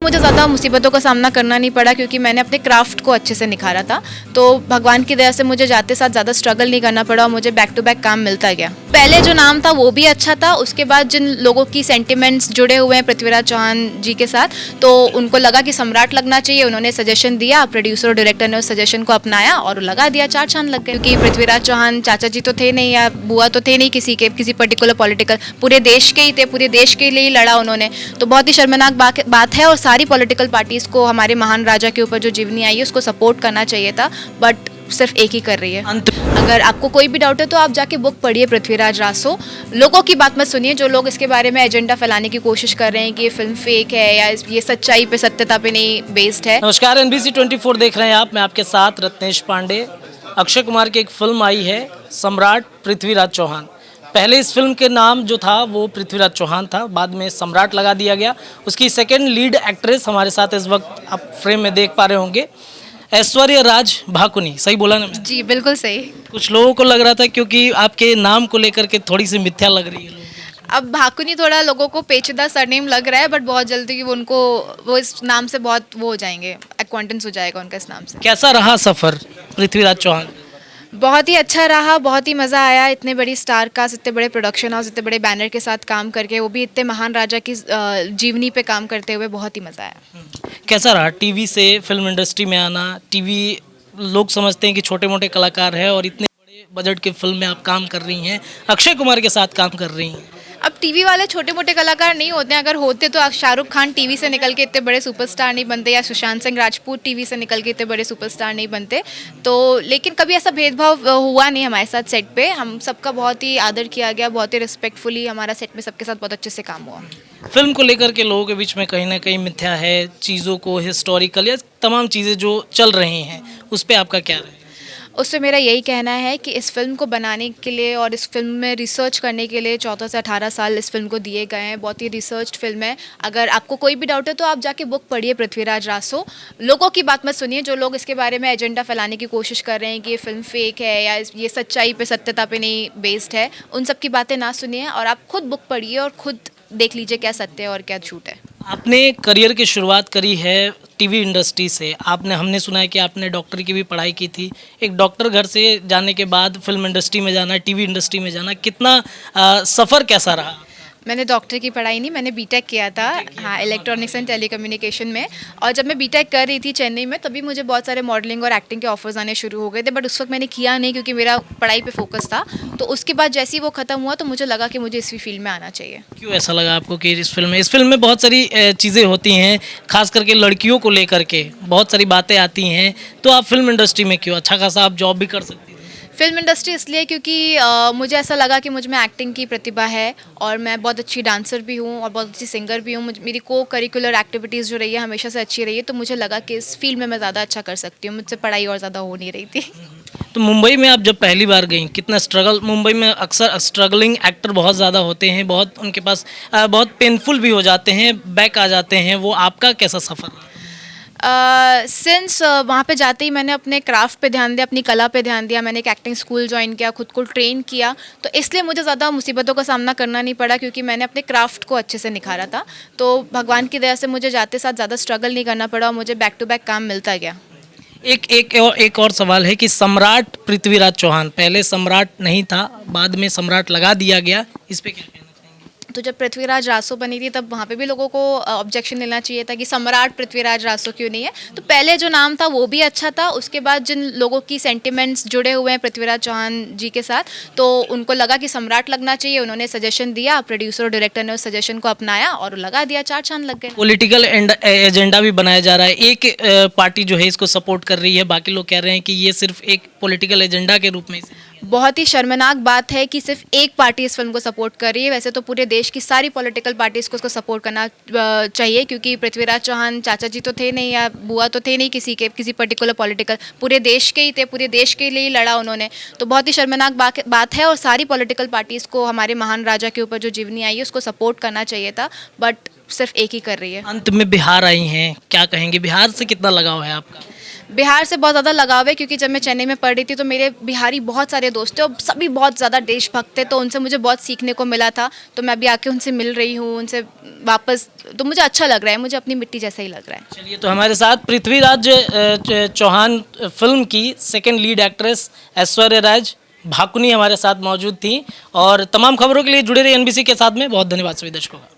मुझे ज़्यादा मुसीबतों का सामना करना नहीं पड़ा क्योंकि मैंने अपने क्राफ्ट को अच्छे से निखारा था। तो भगवान की दया से मुझे जाते साथ ज़्यादा स्ट्रगल नहीं करना पड़ा और मुझे बैक टू बैक काम मिलता गया। पहले जो नाम था वो भी अच्छा था, उसके बाद जिन लोगों की सेंटिमेंट्स जुड़े हुए हैं पृथ्वीराज चौहान जी के साथ, तो उनको लगा कि सम्राट लगना चाहिए। उन्होंने सजेशन दिया, प्रोड्यूसर और डायरेक्टर ने उस सजेशन को अपनाया और लगा दिया, चार चांद लग गए। क्योंकि पृथ्वीराज चौहान चाचा जी तो थे नहीं या बुआ तो थे नहीं किसी के, किसी पर्टिकुलर पॉलिटिकल, पूरे देश के ही थे, पूरे देश के लिए ही लड़ा उन्होंने। तो बहुत ही शर्मनाक बात है और सारी पॉलिटिकल पार्टीज को हमारे महान राजा के ऊपर जो जीवनी आई है उसको सपोर्ट करना चाहिए था, बट सिर्फ एक ही कर रही है। अगर आपको कोई भी डाउट है तो आप जाके बुक पढ़िए पृथ्वीराज रासो। लोगों की बात मत सुनिए, जो लोग इसके बारे में एजेंडा फैलाने की कोशिश कर रहे हैं कि ये फिल्म फेक है या ये सच्चाई पे, सत्यता पे नहीं बेस्ड है। नमस्कार, NBC 24 देख रहे हैं आप। मैं आपके साथ रत्नेश पांडे। अक्षय कुमार की एक फिल्म आई है सम्राट पृथ्वीराज चौहान। पहले इस फिल्म के नाम जो था वो पृथ्वीराज चौहान था, बाद में सम्राट लगा दिया गया। उसकी सेकंड लीड एक्ट्रेस हमारे साथ इस वक्त आप फ्रेम में देख पा रहे होंगे, ऐश्वर्या राज भाकुनी। सही बोला ना? जी बिल्कुल सही। कुछ लोगों को लग रहा था क्योंकि आपके नाम को लेकर के थोड़ी सी मिथ्या लग रही है। अब भाकुनी थोड़ा लोगों को पेचीदा सरनेम लग रहा है, बट बहुत जल्दी वो इस नाम से बहुत वो हो जाएंगे, एक्वांटेंस हो जाएगा उनका इस नाम से। कैसा रहा सफ़र पृथ्वीराज चौहान? बहुत ही अच्छा रहा, बहुत ही मज़ा आया। इतने बड़ी स्टार कास्ट, इतने बड़े प्रोडक्शन हाउस, इतने बड़े बैनर के साथ काम करके, वो भी इतने महान राजा की जीवनी पे काम करते हुए बहुत ही मज़ा आया। कैसा रहा टीवी से फिल्म इंडस्ट्री में आना? टीवी लोग समझते हैं कि छोटे मोटे कलाकार हैं और इतने बड़े बजट की फिल्म में आप काम कर रही हैं, अक्षय कुमार के साथ काम कर रही हैं। अब टीवी वाले छोटे मोटे कलाकार नहीं होते हैं, अगर होते तो शाहरुख खान टीवी से निकल के इतने बड़े सुपरस्टार नहीं बनते, या सुशांत सिंह राजपूत टीवी से निकल के इतने बड़े सुपरस्टार नहीं बनते। तो लेकिन कभी ऐसा भेदभाव हुआ नहीं हमारे साथ सेट पे। हम सबका बहुत ही आदर किया गया, बहुत ही रिस्पेक्टफुली हमारा सेट में सबके साथ बहुत अच्छे से काम हुआ। फिल्म को लेकर के लोगों के बीच में कहीं ना कहीं मिथ्या है, चीज़ों को हिस्टोरिकल या तमाम चीज़ें जो चल रही हैं उस पर आपका क्या है? उससे मेरा यही कहना है कि इस फिल्म को बनाने के लिए और इस फिल्म में रिसर्च करने के लिए 14 से 18 साल इस फिल्म को दिए गए हैं। बहुत ही रिसर्च्ड फिल्म है। अगर आपको कोई भी डाउट है तो आप जाके बुक पढ़िए पृथ्वीराज रासो। लोगों की बात मत सुनिए, जो लोग इसके बारे में एजेंडा फैलाने की कोशिश कर रहे हैं कि ये फिल्म फेक है या ये सच्चाई पे, सत्यता पे नहीं बेस्ड है, उन सब की बातें ना सुनिए और आप खुद बुक पढ़िए और खुद देख लीजिए क्या सत्य है और क्या झूठ है। आपने करियर की शुरुआत करी है टीवी इंडस्ट्री से। हमने सुना है कि आपने डॉक्टर की भी पढ़ाई की थी। एक डॉक्टर घर से जाने के बाद फिल्म इंडस्ट्री में जाना, टीवी इंडस्ट्री में जाना, कितना सफ़र कैसा रहा? मैंने डॉक्टर की पढ़ाई नहीं, मैंने बीटेक किया था, हाँ, इलेक्ट्रॉनिक्स एंड टेलीकम्युनिकेशन में। और जब मैं बीटेक कर रही थी चेन्नई में, तभी मुझे बहुत सारे मॉडलिंग और एक्टिंग के ऑफर्स आने शुरू हो गए थे, बट उस वक्त मैंने किया नहीं क्योंकि मेरा पढ़ाई पे फोकस था। तो उसके बाद जैसे ही वो ख़त्म हुआ तो मुझे लगा कि मुझे इसी फील्ड में आना चाहिए। क्यों ऐसा लगा आपको कि इस फिल्म में बहुत सारी चीज़ें होती हैं, खास करके लड़कियों को लेकर के बहुत सारी बातें आती हैं, तो आप फिल्म इंडस्ट्री में क्यों? अच्छा खासा आप जॉब भी कर सकती थी। फिल्म इंडस्ट्री इसलिए क्योंकि मुझे ऐसा लगा कि मुझ में एक्टिंग की प्रतिभा है और मैं बहुत अच्छी डांसर भी हूँ और बहुत अच्छी सिंगर भी हूँ। मेरी को करिकुलर एक्टिविटीज़ जो रही है हमेशा से अच्छी रही है, तो मुझे लगा कि इस फील्ड में मैं ज़्यादा अच्छा कर सकती हूँ। मुझसे पढ़ाई और ज़्यादा हो नहीं रही थी। तो मुंबई में आप जब पहली बार गई, कितना स्ट्रगल? मुंबई में अक्सर स्ट्रगलिंग एक्टर बहुत ज़्यादा होते हैं, बहुत उनके पास बहुत पेनफुल भी हो जाते हैं, बैक आ जाते हैं। वो आपका कैसा सफ़र रहा? सिंस वहाँ पे जाते ही मैंने अपने क्राफ्ट पे ध्यान दिया, अपनी कला पे ध्यान दिया। मैंने एक एक्टिंग स्कूल ज्वाइन किया, खुद को ट्रेन किया, तो इसलिए मुझे ज़्यादा मुसीबतों का सामना करना नहीं पड़ा क्योंकि मैंने अपने क्राफ्ट को अच्छे से निखारा था। तो भगवान की दया से मुझे जाते साथ ज़्यादा स्ट्रगल नहीं करना पड़ा और मुझे बैक टू बैक काम मिलता गया। एक और सवाल है कि सम्राट पृथ्वीराज चौहान, पहले सम्राट नहीं था, बाद में सम्राट लगा दिया गया, इस पे क्या कहना चाहेंगे? तो जब पृथ्वीराज रासो बनी थी तब वहाँ पे भी लोगों को ऑब्जेक्शन लेना चाहिए था कि सम्राट पृथ्वीराज रासो क्यों नहीं है। तो पहले जो नाम था वो भी अच्छा था, उसके बाद जिन लोगों की सेंटिमेंट्स जुड़े हुए हैं पृथ्वीराज चौहान जी के साथ, तो उनको लगा कि सम्राट लगना चाहिए। उन्होंने सजेशन दिया, प्रोड्यूसर और डायरेक्टर ने उस सजेशन को अपनाया और लगा दिया, चार चांद लग गए। पॉलिटिकल एजेंडा भी बनाया जा रहा है। एक पार्टी जो है इसको सपोर्ट कर रही है, बाकी लोग कह रहे हैं कि ये सिर्फ एक पॉलिटिकल एजेंडा के रूप में। बहुत ही शर्मनाक बात है कि सिर्फ एक पार्टी इस फिल्म को सपोर्ट कर रही है। वैसे तो पूरे देश की सारी पॉलिटिकल पार्टीज़ को उसको सपोर्ट करना चाहिए क्योंकि पृथ्वीराज चौहान चाचा जी तो थे नहीं या बुआ तो थे नहीं किसी के, किसी पर्टिकुलर पॉलिटिकल, पूरे देश के ही थे, पूरे देश के लिए ही लड़ा उन्होंने। तो बहुत ही शर्मनाक बात है और सारी पॉलिटिकल पार्टीज़ को हमारे महान राजा के ऊपर जो जीवनी आई है उसको सपोर्ट करना चाहिए था, बट सिर्फ एक ही कर रही है। अंत में बिहार आई हैं, क्या कहेंगे? बिहार से कितना लगाव है आपका? बिहार से बहुत ज़्यादा लगाव है क्योंकि जब मैं चेन्नई में पढ़ रही थी तो मेरे बिहारी बहुत सारे दोस्त थे और सभी बहुत ज़्यादा देशभक्त थे, तो उनसे मुझे बहुत सीखने को मिला था। तो मैं अभी आके उनसे मिल रही हूँ, उनसे वापस, तो मुझे अच्छा लग रहा है, मुझे अपनी मिट्टी जैसा ही लग रहा है। चलिए, तो हमारे साथ पृथ्वीराज चौहान फिल्म की सेकंड लीड एक्ट्रेस ऐश्वर्या राज भाकुनी हमारे साथ मौजूद थी। और तमाम खबरों के लिए जुड़े रहिए एनबीसी के साथ में। बहुत धन्यवाद सभी दर्शकों का।